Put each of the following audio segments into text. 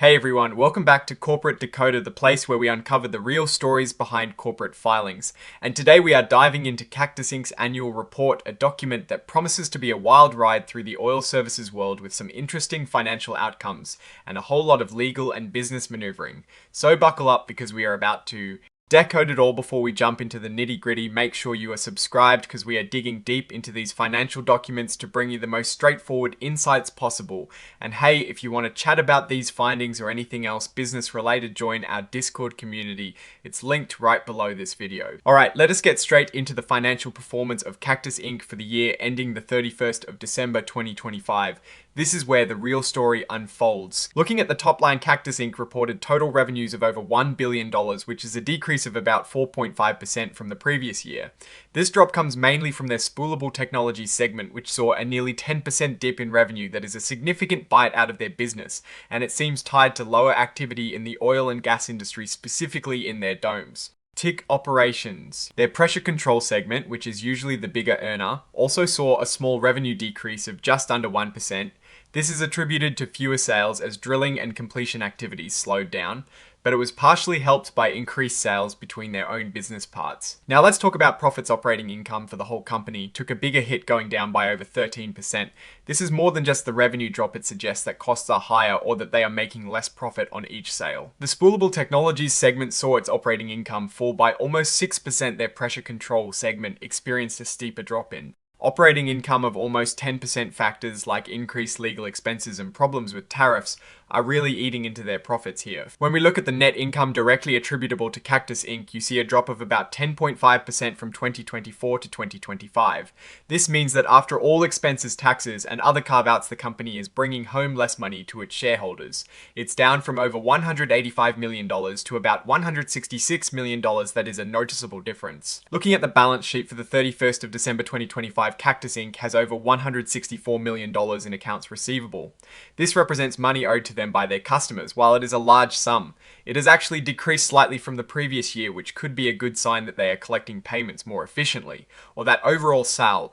Hey everyone, welcome back to Corporate Dakota, the place where we uncover the real stories behind corporate filings. And today we are diving into Cactus Inc.'s annual report, a document that promises to be a wild ride through the oil services world with some interesting financial outcomes and a whole lot of legal and business maneuvering. So buckle up because we are about to decode it all. Before we jump into the nitty gritty, make sure you are subscribed because we are digging deep into these financial documents to bring you the most straightforward insights possible. And hey, if you want to chat about these findings or anything else business related, join our Discord community. It's linked right below this video. Alright, let us get straight into the financial performance of Cactus Inc. for the year ending the 31st of December 2025. This is where the real story unfolds. Looking at the top line, Cactus Inc. reported total revenues of over $1 billion, which is a decrease of about 4.5% from the previous year. This drop comes mainly from their spoolable technology segment, which saw a nearly 10% dip in revenue that is a significant bite out of their business, and it seems tied to lower activity in the oil and gas industry, specifically in their domes. TIC operations. Their pressure control segment, which is usually the bigger earner, also saw a small revenue decrease of just under 1%. This is attributed to fewer sales as drilling and completion activities slowed down, but it was partially helped by increased sales between their own business parts. Now let's talk about profits. Operating income for the whole company took a bigger hit, going down by over 13%. This is more than just the revenue drop. It suggests that costs are higher or that they are making less profit on each sale. The spoolable technologies segment saw its operating income fall by almost 6%. Their pressure control segment experienced a steeper drop in operating income of almost 10%. Factors like increased legal expenses and problems with tariffs are really eating into their profits here. When we look at the net income directly attributable to Cactus Inc., you see a drop of about 10.5% from 2024 to 2025. This means that after all expenses, taxes, and other carve-outs, the company is bringing home less money to its shareholders. It's down from over $185 million to about $166 million. That is a noticeable difference. Looking at the balance sheet for the 31st of December 2025, Cactus Inc. has over $164 million in accounts receivable. This represents money owed to them by their customers. While it is a large sum, it has actually decreased slightly from the previous year, which could be a good sign that they are collecting payments more efficiently, or that overall sales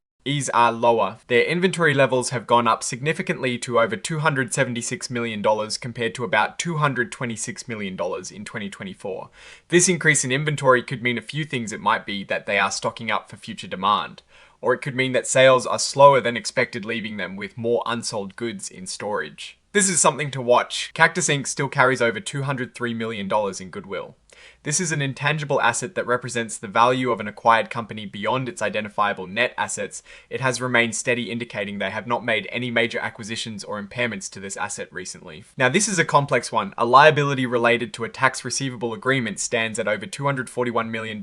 are lower. Their inventory levels have gone up significantly to over $276 million compared to about $226 million in 2024. This increase in inventory could mean a few things. It might be that they are stocking up for future demand, or it could mean that sales are slower than expected, leaving them with more unsold goods in storage. This is something to watch. Cactus Inc. still carries over $203 million in goodwill. This is an intangible asset that represents the value of an acquired company beyond its identifiable net assets. It has remained steady, indicating they have not made any major acquisitions or impairments to this asset recently. Now, this is a complex one. A liability related to a tax receivable agreement stands at over $241 million.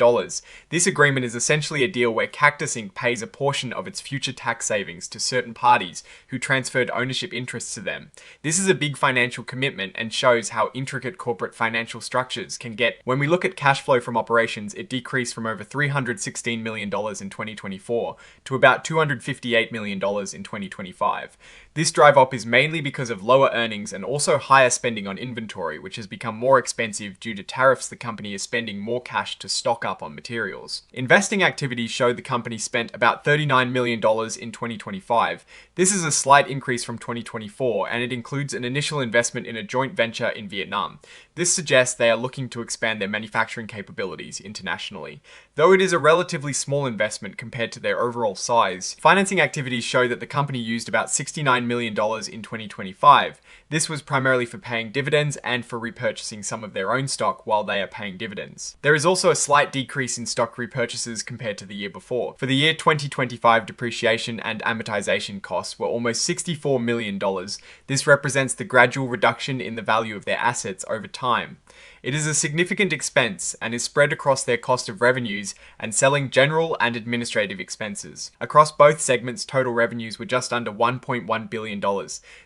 This agreement is essentially a deal where Cactus Inc. pays a portion of its future tax savings to certain parties who transferred ownership interests to them. This is a big financial commitment and shows how intricate corporate financial structures can get. When we look at cash flow from operations, it decreased from over $316 million in 2024 to about $258 million in 2025. This drive up is mainly because of lower earnings and also higher spending on inventory, which has become more expensive due to tariffs. The company is spending more cash to stock up on materials. Investing activities show the company spent about $39 million in 2025. This is a slight increase from 2024, and it includes an initial investment in a joint venture in Vietnam. This suggests they are looking to expand their manufacturing capabilities internationally. Though it is a relatively small investment compared to their overall size, financing activities show that the company used about $69 million in 2025. This was primarily for paying dividends and for repurchasing some of their own stock while they are paying dividends. There is also a slight decrease in stock repurchases compared to the year before. For the year 2025, depreciation and amortization costs were almost $64 million. This represents the gradual reduction in the value of their assets over time. It is a significant expense and is spread across their cost of revenues and selling, general and administrative expenses. Across both segments, total revenues were just under $1.1 billion.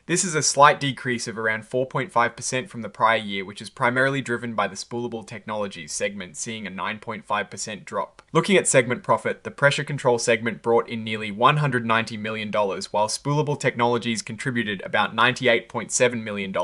This is a slight decrease of around 4.5% from the prior year, which is primarily driven by the spoolable technologies segment, seeing a 9.5% drop. Looking at segment profit, the pressure control segment brought in nearly $190 million, while spoolable technologies contributed about $98.7 million.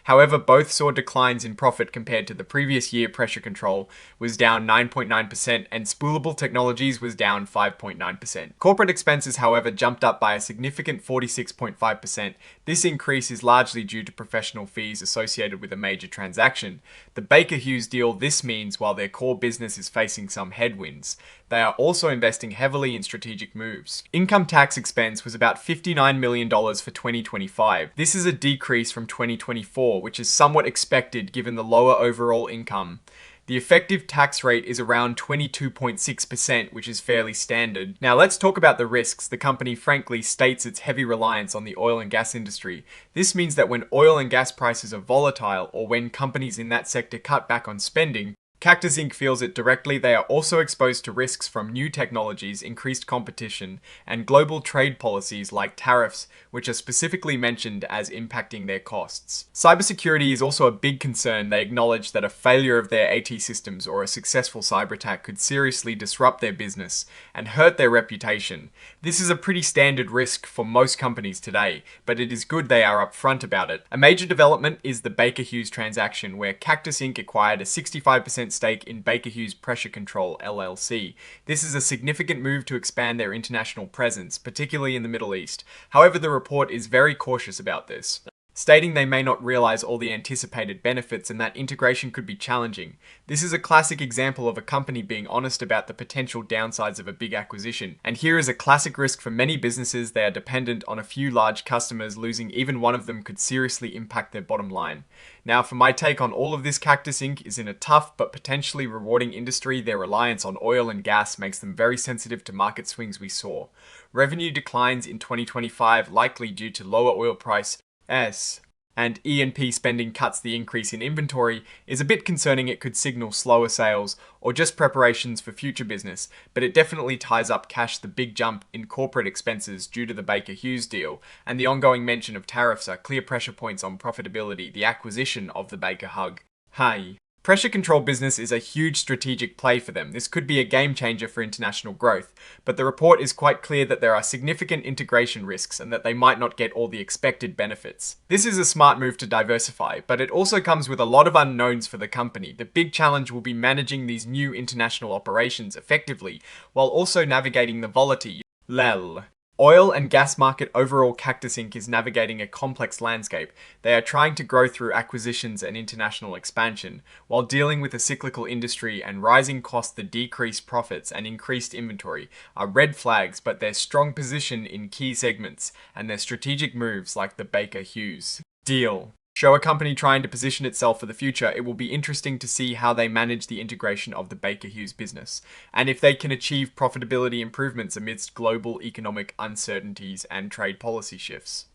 However, both saw declines in profit compared to the previous year. Pressure control was down 9.9% and spoolable technologies was down 5.9%. Corporate expenses, however, jumped up by a significant 46.5%. This increase is largely due due to professional fees associated with a major transaction. The Baker Hughes deal, this means while their core business is facing some headwinds, they are also investing heavily in strategic moves. Income tax expense was about $59 million for 2025. This is a decrease from 2024, which is somewhat expected given the lower overall income. The effective tax rate is around 22.6%, which is fairly standard. Now let's talk about the risks. The company frankly states its heavy reliance on the oil and gas industry. This means that when oil and gas prices are volatile, or when companies in that sector cut back on spending, Cactus Inc. feels it directly. They are also exposed to risks from new technologies, increased competition, and global trade policies like tariffs, which are specifically mentioned as impacting their costs. Cybersecurity is also a big concern. They acknowledge that a failure of their AT systems or a successful cyber attack could seriously disrupt their business and hurt their reputation. This is a pretty standard risk for most companies today, but it is good they are upfront about it. A major development is the Baker Hughes transaction, where Cactus Inc. acquired a 65% stake in Baker Hughes Pressure Control LLC. This is a significant move to expand their international presence, particularly in the Middle East. However, the report is very cautious about this, stating they may not realize all the anticipated benefits and that integration could be challenging. This is a classic example of a company being honest about the potential downsides of a big acquisition. And here is a classic risk for many businesses. They are dependent on a few large customers. Losing even one of them could seriously impact their bottom line. Now, for my take on all of this, Cactus Inc. is in a tough but potentially rewarding industry. Their reliance on oil and gas makes them very sensitive to market swings we saw. Revenue declines in 2025, likely due to lower oil price, and E&P spending cuts. The increase in inventory is a bit concerning. It could signal slower sales or just preparations for future business, but it definitely ties up cash. The big jump in corporate expenses due to the Baker Hughes deal and the ongoing mention of tariffs are clear pressure points on profitability. The acquisition of the Baker Hug. Pressure control business is a huge strategic play for them. This could be a game changer for international growth, but the report is quite clear that there are significant integration risks and that they might not get all the expected benefits. This is a smart move to diversify, but it also comes with a lot of unknowns for the company. The big challenge will be managing these new international operations effectively, while also navigating the volatility. Oil and gas market overall. Cactus Inc. is navigating a complex landscape. They are trying to grow through acquisitions and international expansion, while dealing with a cyclical industry and rising costs. The decreased profits and increased inventory are red flags, but their strong position in key segments and their strategic moves like the Baker Hughes deal show a company trying to position itself for the future. It will be interesting to see how they manage the integration of the Baker Hughes business, and if they can achieve profitability improvements amidst global economic uncertainties and trade policy shifts.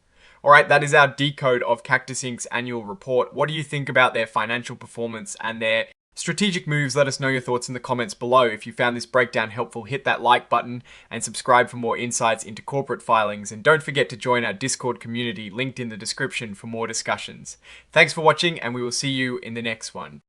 Alright, that is our decode of Cactus Inc.'s annual report. What do you think about their financial performance and their strategic moves? Let us know your thoughts in the comments below. If you found this breakdown helpful, hit that like button and subscribe for more insights into corporate filings. And don't forget to join our Discord community linked in the description for more discussions. Thanks for watching, and we will see you in the next one.